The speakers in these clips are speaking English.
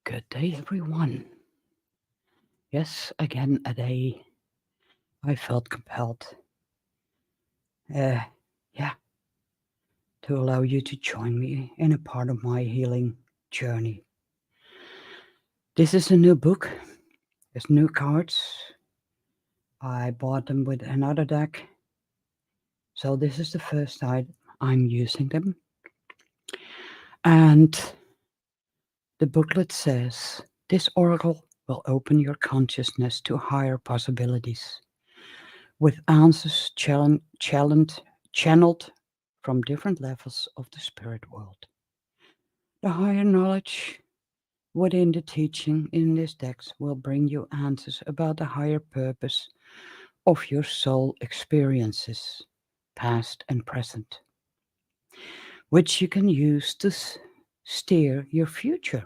Good day, everyone. Yes, again, a day I felt compelled, uh, yeah, to allow you to join me in a part of my healing journey. This is a new book. There's new cards. I bought them with another deck, so this is the first time I'm using them. And the booklet says this oracle will open your consciousness to higher possibilities, with answers channeled from different levels of the spirit world. The higher knowledge within the teaching in this text will bring you answers about the higher purpose of your soul experiences, past and present, which you can use to steer your future.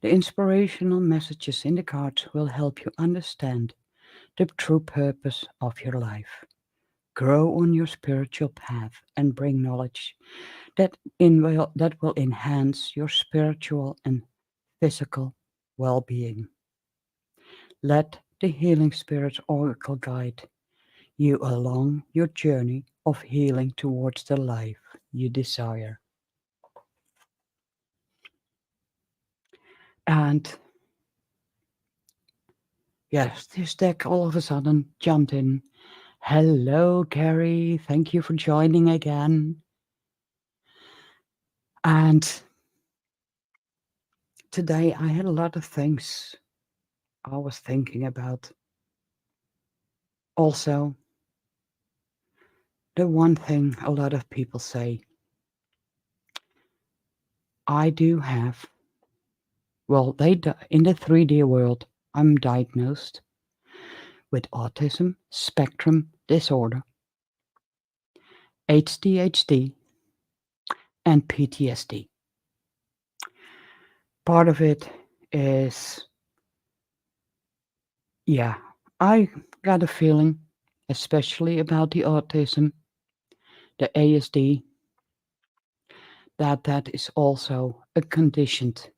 The inspirational messages in the cards will help you understand the true purpose of your life, grow on your spiritual path, and bring knowledge that will enhance your spiritual and physical well-being. Let the healing spirit oracle guide you along your journey of healing towards the life you desire. And yes, this deck all of a sudden jumped in. Hello, Carrie. Thank you for joining again. And today I had a lot of things I was thinking about. Also, the one thing a lot of people say, I do have, well, in the 3D world, I'm diagnosed with autism spectrum disorder, ADHD, and PTSD. Part of it is, yeah, I got a feeling, especially about the autism, the ASD, that is also a conditioned,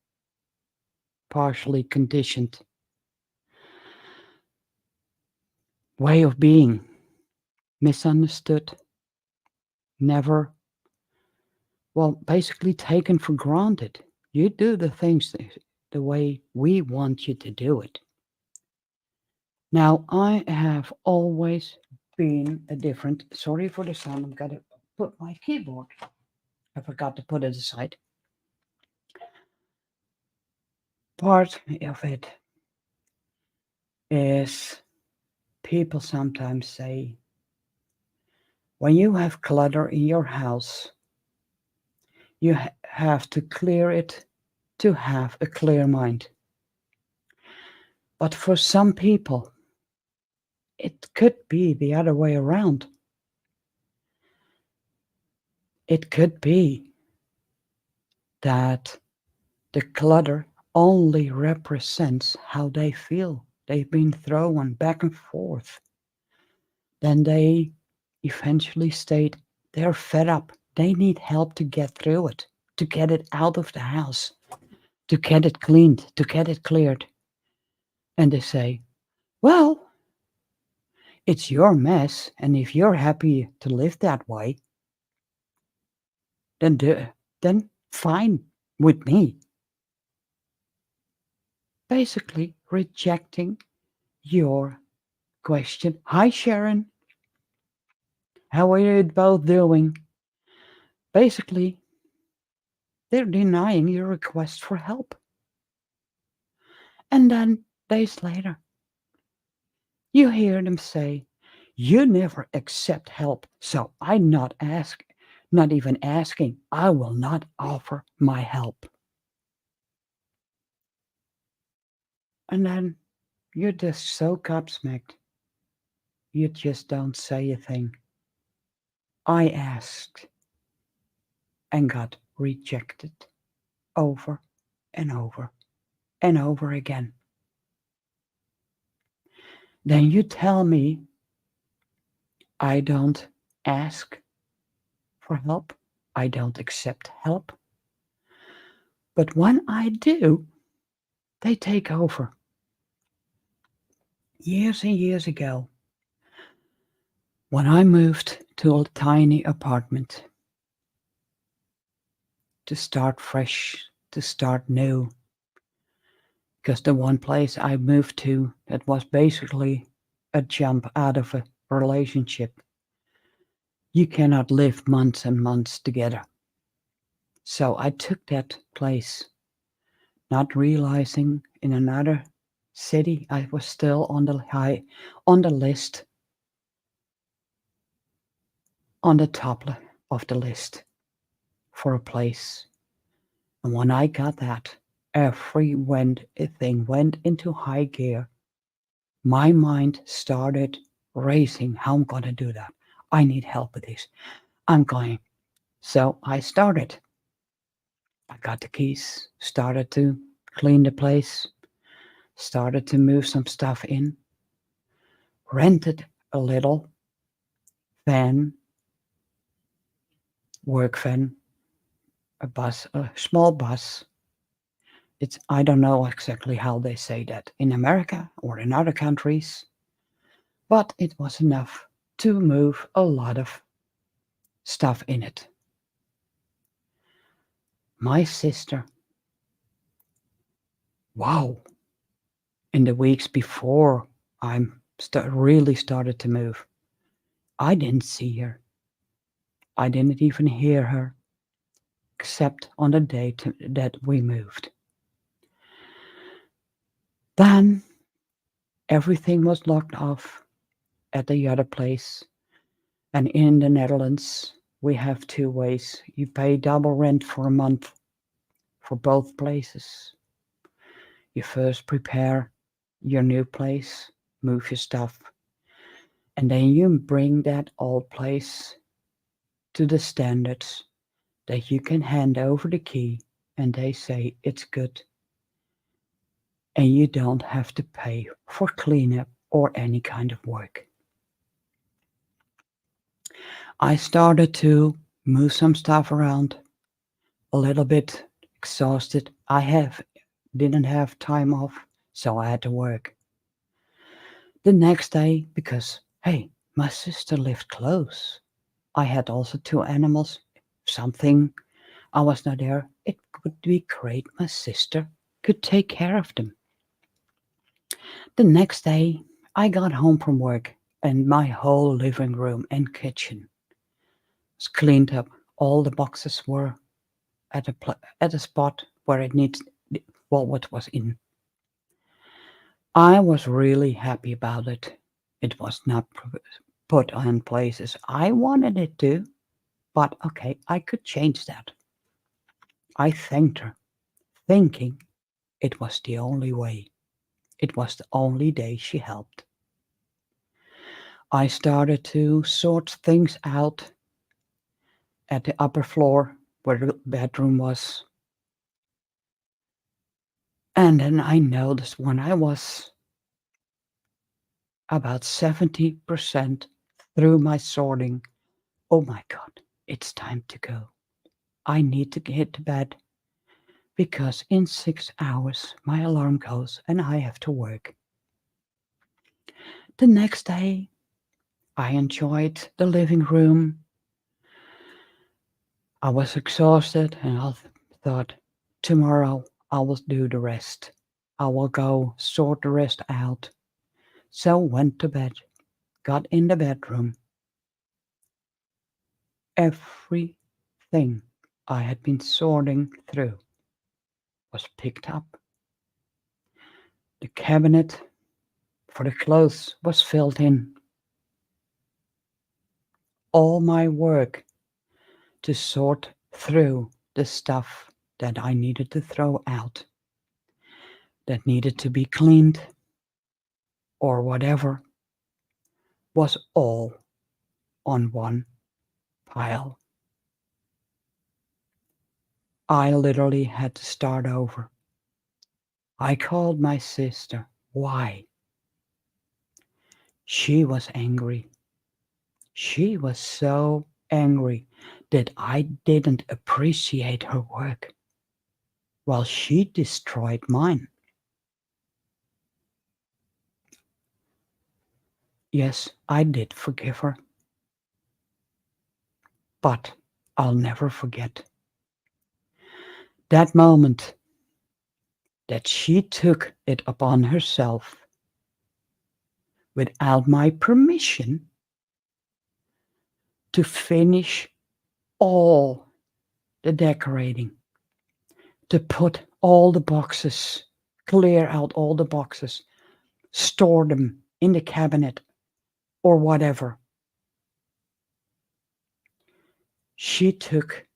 partially conditioned way of being, misunderstood, never, well, basically taken for granted. You do the things the way we want you to do it. Now, I have always been a different, sorry for the sound, I'm gonna put my keyboard. I forgot to put it aside. Part of it is people sometimes say, when you have clutter in your house, you have to clear it to have a clear mind. But for some people, it could be the other way around. It could be that the clutter only represents how they feel. They've been thrown back and forth. Then they eventually state they're fed up. They need help to get through it, to get it out of the house, to get it cleaned, to get it cleared. And they say, well, it's your mess, and if you're happy to live that way, then fine with me. Basically rejecting your question. Hi, Sharon. How are you both doing? Basically, they're denying your request for help. And then days later, you hear them say, you never accept help, so I'm not even asking. I will not offer my help. And then you're just so gobsmacked. You just don't say a thing. I asked and got rejected over and over and over again. Then you tell me I don't ask for help, I don't accept help. But when I do, They take over. Years and years ago, when I moved to a tiny apartment to start fresh, to start new, because the one place I moved to that was basically a jump out of a relationship. You cannot live months and months together. So I took that place, not realizing in another city I was still on the list, on the top of the list for a place. And when I got that, everything went into high gear. My mind started racing. How I'm gonna do that? I need help with this. I'm going. So I started. I got the keys, started to clean the place, started to move some stuff in, rented a little van, work van, a bus, a small bus. It's I don't know exactly how they say that in America or in other countries, but it was enough to move a lot of stuff in it. My sister, wow, in the weeks before I really started to move, I didn't see her. I didn't even hear her, except on the day that we moved. Then everything was locked off at the other place. And in the Netherlands, we have two ways. You pay double rent for a month for both places. You first prepare your new place, move your stuff, and then you bring that old place to the standards that you can hand over the key and they say it's good and you don't have to pay for cleanup or any kind of work. I started to move some stuff around, a little bit exhausted. Didn't have time off, so I had to work. The next day, because hey, my sister lived close. I had also two animals. Something I was not there. It would be great. My sister could take care of them. The next day, I got home from work and my whole living room and kitchen was cleaned up. All the boxes were at a spot where it needs what was in. I was really happy about it. It was not put on places I wanted it to, but okay, I could change that. I thanked her, thinking it was the only way. It was the only day she helped. I started to sort things out at the upper floor where the bedroom was. And then I noticed when I was about 70% through my sorting, oh my God, it's time to go. I need to get to bed because in 6 hours my alarm goes and I have to work. The next day, I enjoyed the living room. I was exhausted and I thought, tomorrow I will do the rest. I will go sort the rest out. So went to bed, got in the bedroom. Everything I had been sorting through was picked up. The cabinet for the clothes was filled in. All my work to sort through the stuff that I needed to throw out, that needed to be cleaned, or whatever, was all on one pile. I literally had to start over. I called my sister. Why? She was angry. She was so angry that I didn't appreciate her work while she destroyed mine. Yes, I did forgive her, but I'll never forget that moment that she took it upon herself without my permission to finish all the decorating, to put all the boxes, clear out all the boxes, store them in the cabinet or whatever. She took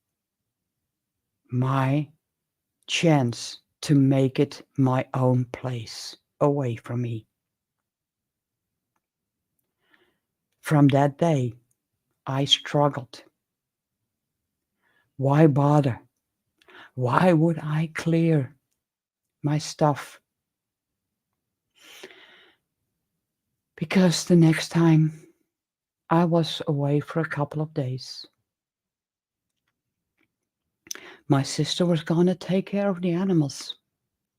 my chance to make it my own place away from me. From that day, I struggled. Why bother? Why would I clear my stuff? Because the next time I was away for a couple of days, my sister was going to take care of the animals.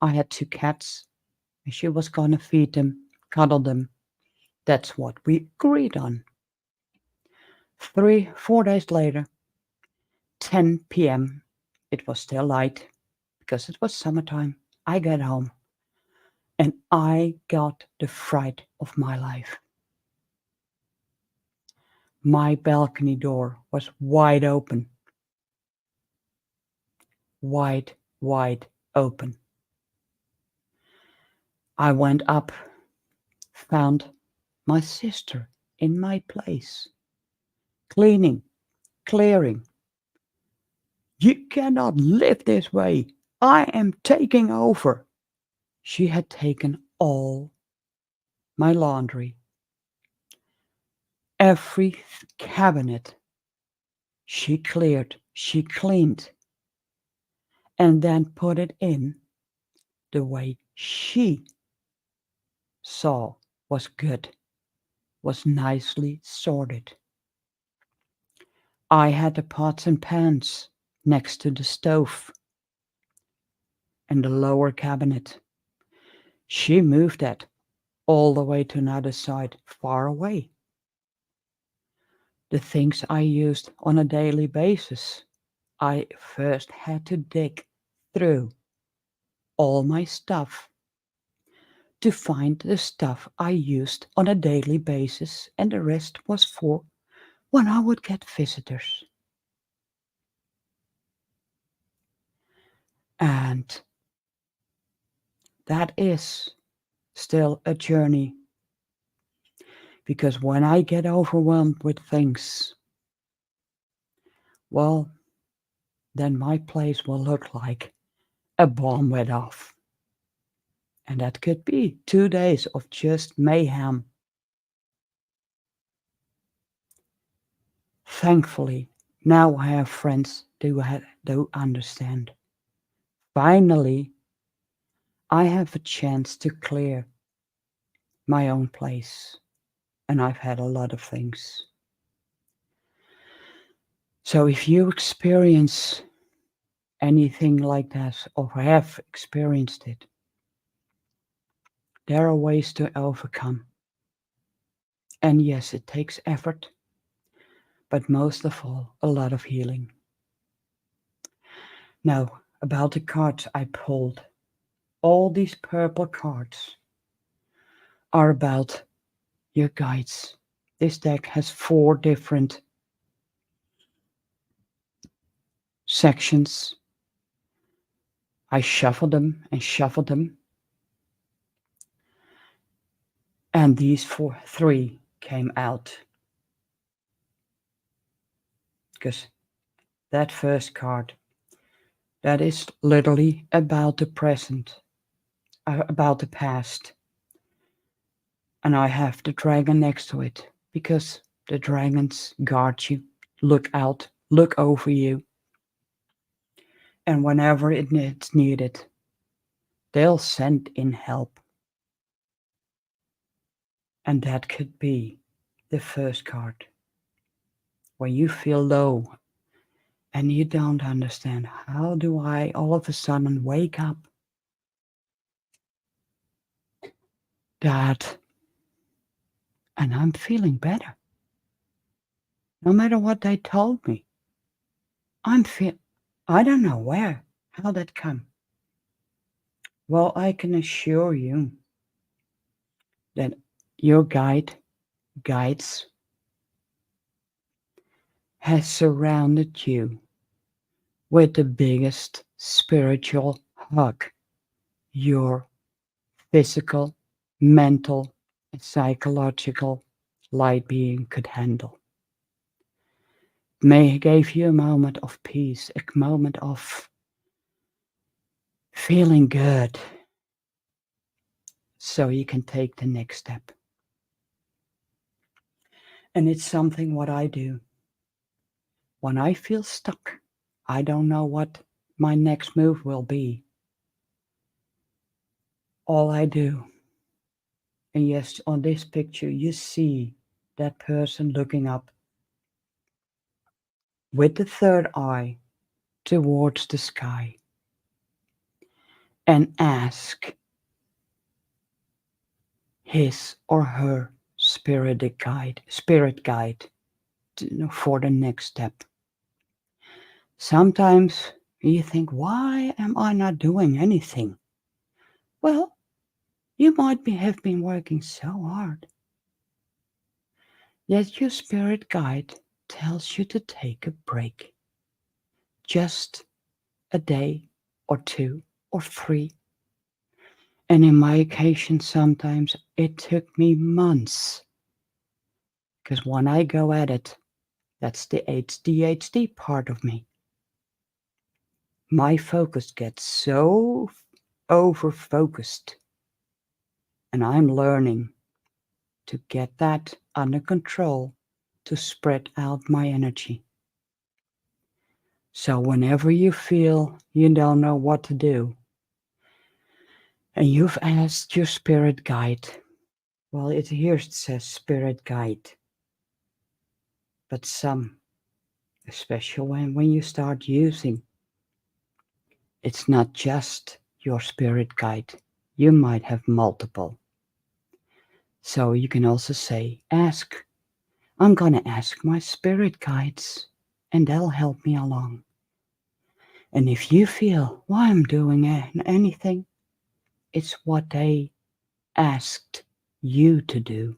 I had 2 cats, and she was going to feed them, cuddle them. That's what we agreed on. 4 days later, 10 p.m., it was still light because it was summertime. I got home and I got the fright of my life. My balcony door was wide open. Wide, wide open. I went up, found my sister in my place, cleaning, clearing. You cannot live this way. I am taking over. She had taken all my laundry, every cabinet. She cleared, she cleaned, and then put it in the way she saw was good, was nicely sorted. I had the pots and pans next to the stove and the lower cabinet. She moved that all the way to another side, far away. The things I used on a daily basis, I first had to dig through all my stuff to find the stuff I used on a daily basis, and the rest was for when I would get visitors. And that is still a journey, because when I get overwhelmed with things, well, then my place will look like a bomb went off. And that could be 2 days of just mayhem. Thankfully, now I have friends who understand. Finally, I have a chance to clear my own place, and I've had a lot of things. So if you experience anything like that or have experienced it, there are ways to overcome. And yes, it takes effort, but most of all, a lot of healing. Now, about the cards I pulled. All these purple cards are about your guides. This deck has 4 different sections. I shuffled them and shuffled them, and these 3 came out. Because that first card, that is literally about the present, about the past. And I have the dragon next to it, because the dragons guard you, look out, look over you. And whenever it's needed, they'll send in help. And that could be the first card. When you feel low and you don't understand, how do I all of a sudden wake up? That and I'm feeling better. No matter what they told me, I don't know how that come. Well, I can assure you that your guides, has surrounded you with the biggest spiritual hug your physical, mental, and psychological light being could handle. May gave you a moment of peace, a moment of feeling good, so you can take the next step. And it's something what I do. When I feel stuck, I don't know what my next move will be. All I do, and yes, on this picture, you see that person looking up with the third eye towards the sky and ask his or her spirit guide for the next step. Sometimes you think, why am I not doing anything? Well, you have been working so hard. Yet your spirit guide tells you to take a break. Just a day or two or three. And in my occasion, sometimes it took me months. Because when I go at it, that's the ADHD part of me. My focus gets so over focused. And I'm learning to get that under control to spread out my energy. So whenever you feel you don't know what to do, and you've asked your spirit guide, well, here it says spirit guide, but some, especially when you start using, it's not just your spirit guide. You might have multiple. So you can also say, I'm going to ask my spirit guides, and they'll help me along. And if you feel, why I'm doing anything, it's what they asked you to do,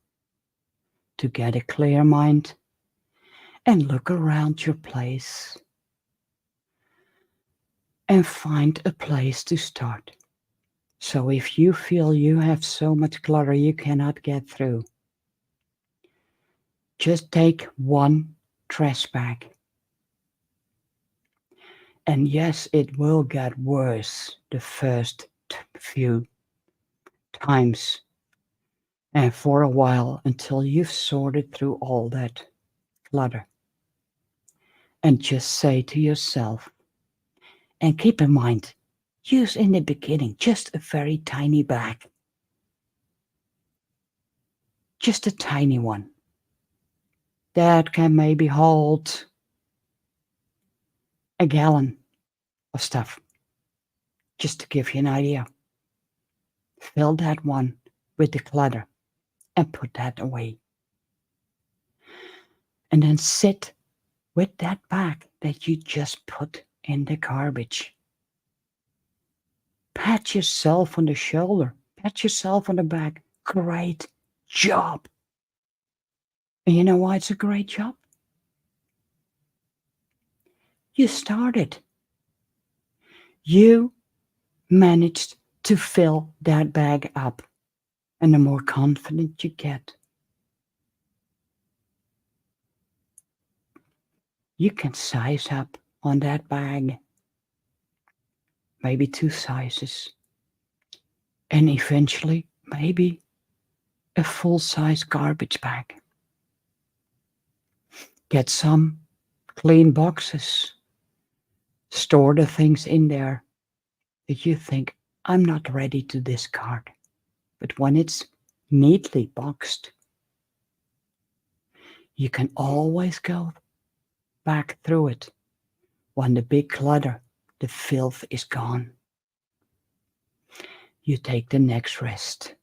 to get a clear mind and look around your place and find a place to start. So if you feel you have so much clutter you cannot get through, just take one trash bag. And yes, it will get worse the first few times and for a while until you've sorted through all that clutter. And just say to yourself, and keep in mind, use in the beginning just a very tiny bag. Just a tiny one. That can maybe hold a gallon of stuff. Just to give you an idea. Fill that one with the clutter and put that away. And then sit with that bag that you just put in the garbage. Pat yourself on the shoulder. Pat yourself on the back. Great job. And you know why it's a great job? You started. You managed to fill that bag up. And the more confident you get, you can size up on that bag. Maybe 2 sizes. And eventually, maybe a full-size garbage bag. Get some clean boxes. Store the things in there that you think, I'm not ready to discard. But when it's neatly boxed, you can always go back through it when the big clutter, the filth is gone. You take the next rest.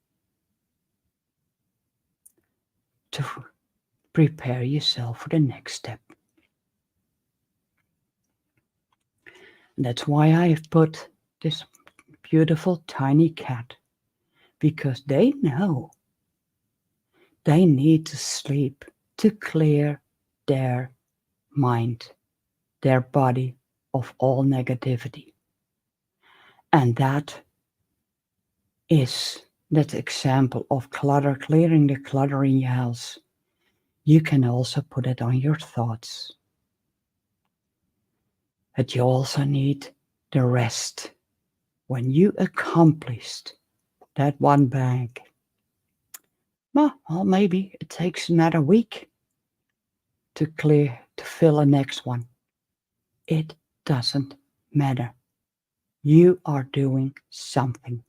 to prepare yourself for the next step. And that's why I've put this beautiful tiny cat, because they know they need to sleep to clear their mind, their body of all negativity. And is that example of clutter, clearing the clutter in your house. You can also put it on your thoughts. But you also need the rest. When you accomplished that one bag, well, maybe it takes another week to fill a next one. It doesn't matter. You are doing something.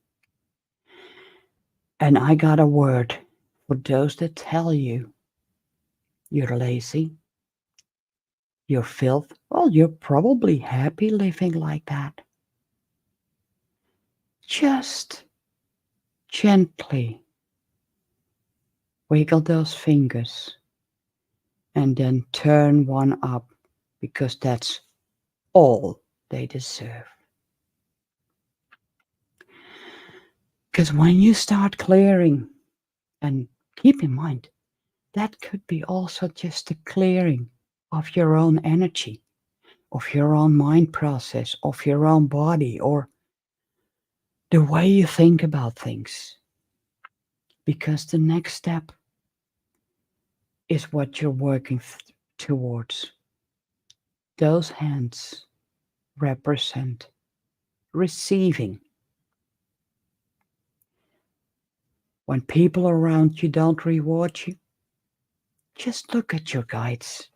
And I got a word for those that tell you you're lazy, you're filth. Well, you're probably happy living like that. Just gently wiggle those fingers and then turn one up, because that's all they deserve. Because when you start clearing, and keep in mind, that could be also just a clearing of your own energy, of your own mind process, of your own body, or the way you think about things. Because the next step is what you're working towards. Those hands represent receiving. When people around you don't reward you, just look at your guides,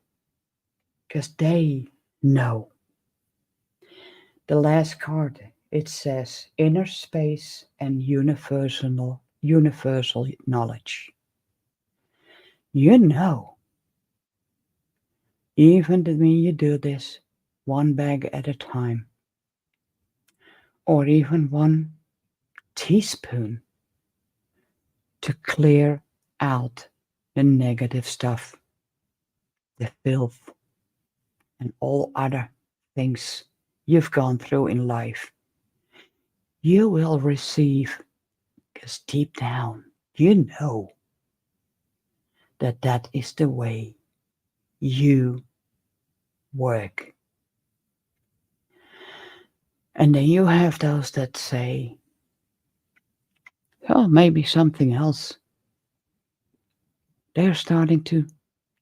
because they know. The last card, it says inner space and universal knowledge. You know, even when you do this one bag at a time, or even one teaspoon to clear out the negative stuff, the filth, and all other things you've gone through in life, you will receive, because deep down you know that that is the way you work. And then you have those that say, oh, maybe something else. They're starting to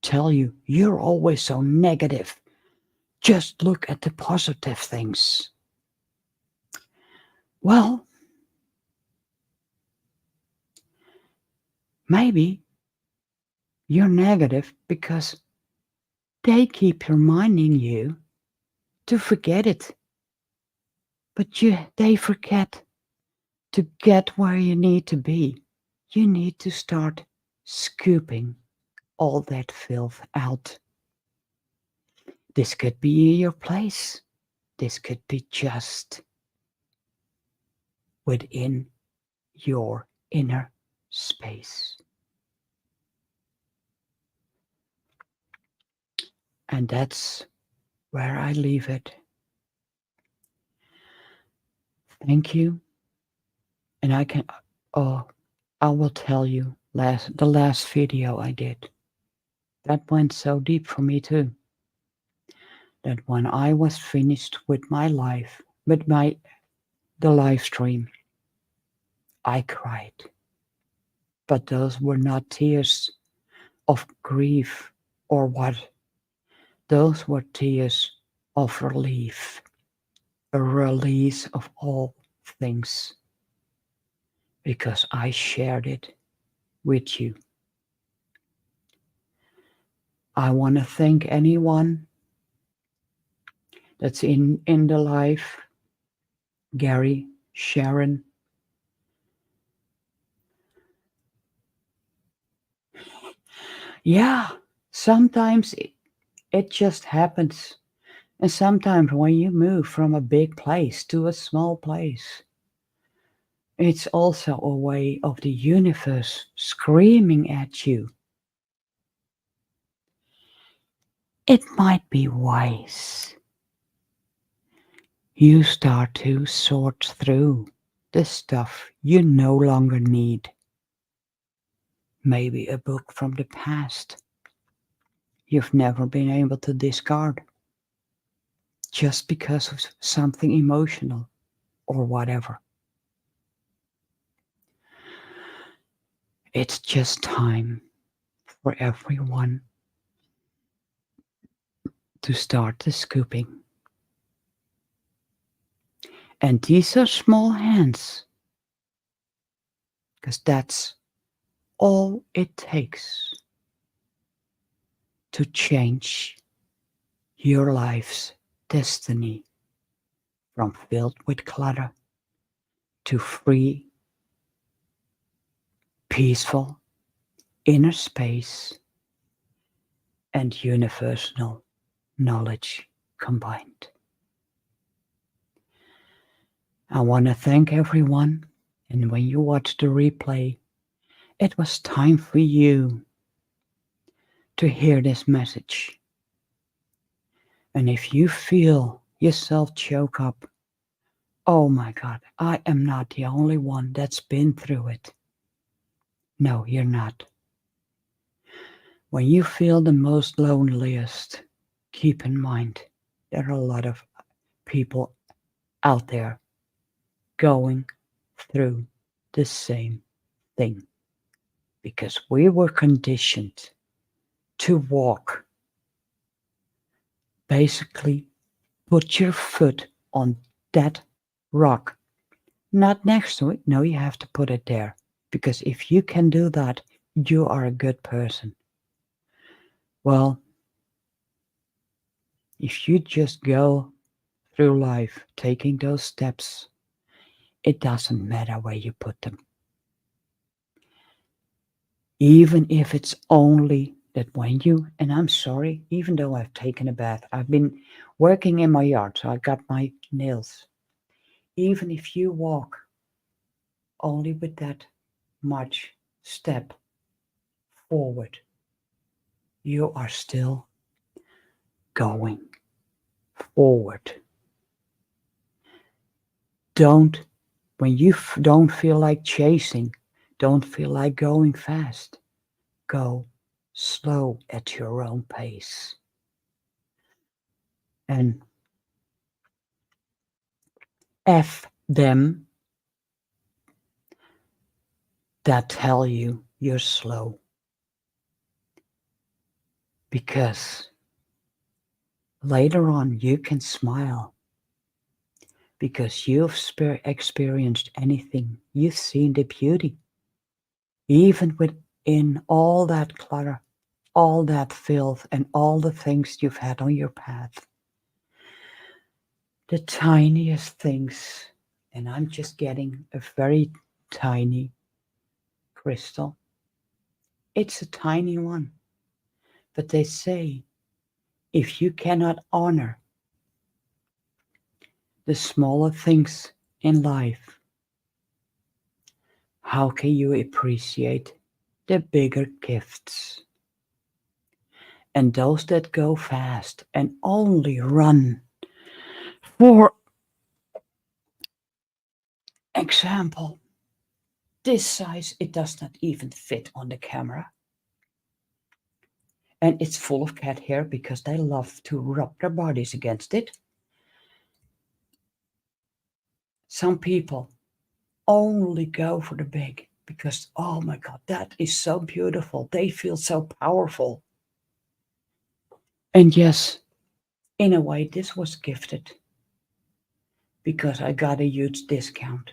tell you, you're always so negative. Just look at the positive things. Well, maybe you're negative because they keep reminding you to forget it. But they forget to get where you need to be. You need to start scooping all that filth out. This could be your place. This could be just within your inner space. And that's where I leave it. Thank you. And I will tell you the last video I did. That went so deep for me too. That when I was finished with my life, with the live stream, I cried. But those were not tears of grief or what. Those were tears of relief, a release of all things, because I shared it with you. I want to thank anyone that's in the life, Gary, Sharon. Yeah, sometimes it just happens. And sometimes when you move from a big place to a small place, it's also a way of the universe screaming at you it might be wise you start to sort through the stuff you no longer need. Maybe a book from the past you've never been able to discard just because of something emotional or whatever. It's just time for everyone to start the scooping. And these are small hands, because that's all it takes to change your life's destiny from filled with clutter to free, peaceful inner space and universal knowledge combined. I want to thank everyone, and when you watch the replay, it was time for you to hear this message. And if you feel yourself choke up, oh my God, I am not the only one that's been through it. No, you're not. When you feel the most loneliest, keep in mind there are a lot of people out there going through the same thing, because we were conditioned to walk. Basically, put your foot on that rock, not next to it. No, you have to put it there, because if you can do that, you are a good person. Well, if you just go through life taking those steps, it doesn't matter where you put them. Even if it's only that when you, and I'm sorry, even though I've taken a bath, I've been working in my yard, so I got my nails. Even if you walk only with that much step forward, you are still going forward. Don't, when you don't feel like chasing, don't feel like going fast, go slow at your own pace. And F them that tell you you're slow. Because later on you can smile, because you've experienced anything. You've seen the beauty. Even within all that clutter, all that filth, and all the things you've had on your path. The tiniest things, and I'm just getting a very tiny crystal. It's a tiny one. But they say, if you cannot honor the smaller things in life, how can you appreciate the bigger gifts? And those that go fast and only run, for example, this size, it does not even fit on the camera. And it's full of cat hair because they love to rub their bodies against it. Some people only go for the big because, oh my God, that is so beautiful. They feel so powerful. And yes, in a way, this was gifted because I got a huge discount.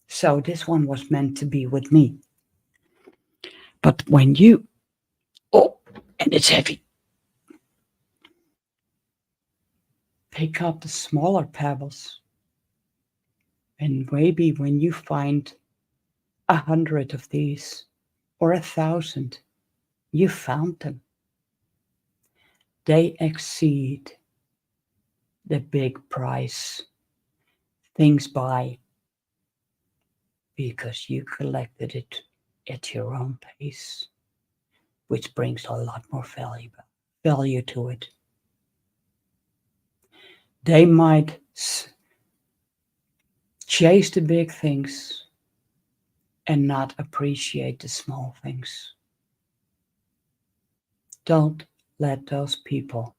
So this one was meant to be with me. But when you, oh, and it's heavy, pick up the smaller pebbles. And maybe when you find 100 of these or 1,000, you found them. They exceed the big price things buy because you collected it at your own pace, which brings a lot more value. value to it. They might chase the big things and not appreciate the small things. Don't let those people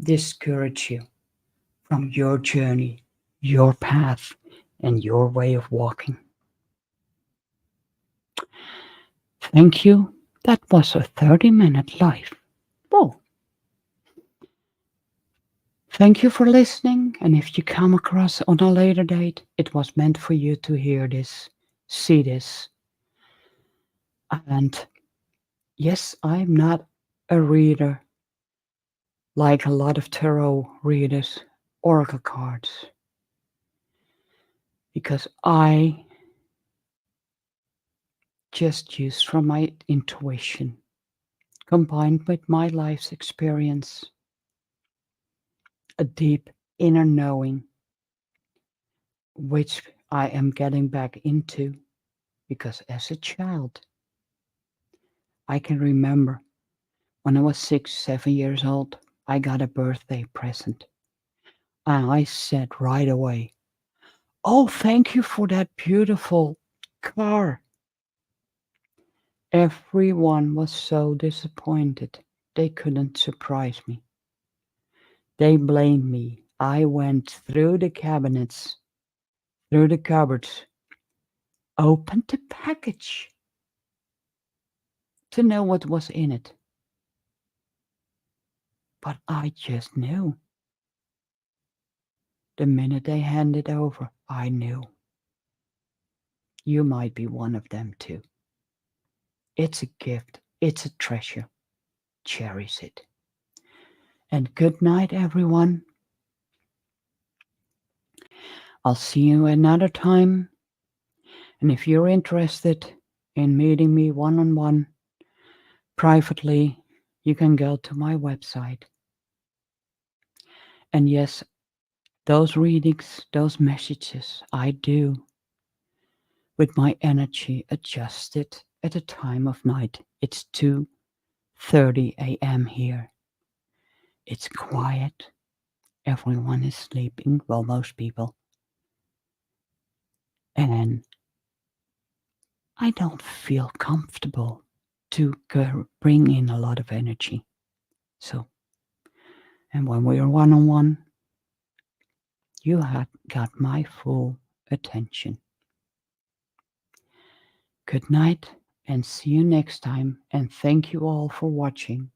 discourage you from your journey, your path, and your way of walking. Thank you. That was a 30-minute live. Whoa. Thank you for listening. And if you come across on a later date, it was meant for you to hear this, see this. And yes, I'm not a reader like a lot of tarot readers, oracle cards, because I just use from my intuition combined with my life's experience, a deep inner knowing, which I am getting back into because as a child, I can remember when I was 6, 7 years old, I got a birthday present. And I said right away, "Oh, thank you for that beautiful car." Everyone was so disappointed. They couldn't surprise me. They blamed me. I went through the cabinets, through the cupboards, opened the package to know what was in it. But I just knew. The minute they handed over, I knew. You might be one of them too. It's a gift. It's a treasure. Cherish it. And good night, everyone. I'll see you another time. And if you're interested in meeting me one-on-one, privately, you can go to my website. And yes, those readings, those messages, I do with my energy adjusted at a time of night. It's 2:30 a.m. here. It's quiet. Everyone is sleeping. Well, most people. And I don't feel comfortable to bring in a lot of energy. So, and when we are one-on-one, you have got my full attention. Good night and see you next time. And thank you all for watching.